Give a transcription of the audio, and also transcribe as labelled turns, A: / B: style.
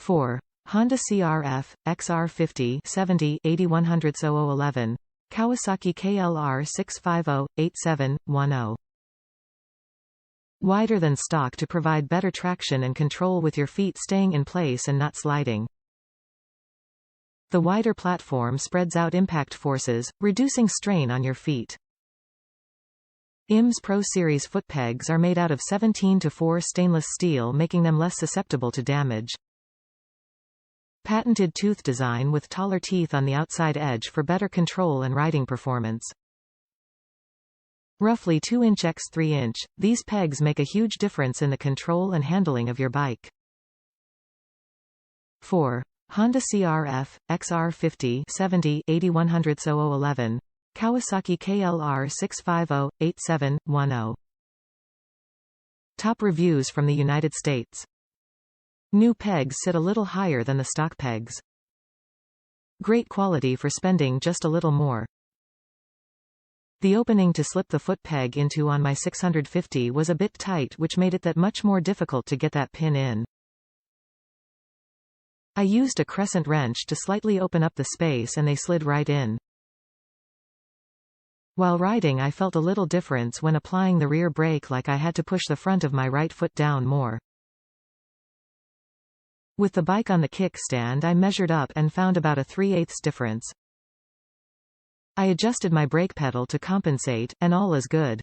A: 4. Honda CRF, XR50 70 8100 0011, Kawasaki KLR650, 8710. Wider than stock to provide better traction and control with your feet staying in place and not sliding. The wider platform spreads out impact forces, reducing strain on your feet. IMS Pro Series foot pegs are made out of 17-4 stainless steel, making them less susceptible to damage. Patented tooth design with taller teeth on the outside edge for better control and riding performance. Roughly 2-inch x 3-inch, these pegs make a huge difference in the control and handling of your bike. 4. Honda CRF, XR50 70 8100 0011, Kawasaki KLR650, 8710. Top reviews from the United States. New pegs sit a little higher than the stock pegs. Great quality for spending just a little more. The opening to slip the foot peg into on my 650 was a bit tight, which made it that much more difficult to get that pin in. I used a Crescent wrench to slightly open up the space and they slid right in. While riding, I felt a little difference when applying the rear brake, like I had to push the front of my right foot down more. With the bike on the kickstand, I measured up and found about a 3/8 difference. I adjusted my brake pedal to compensate, and all is good.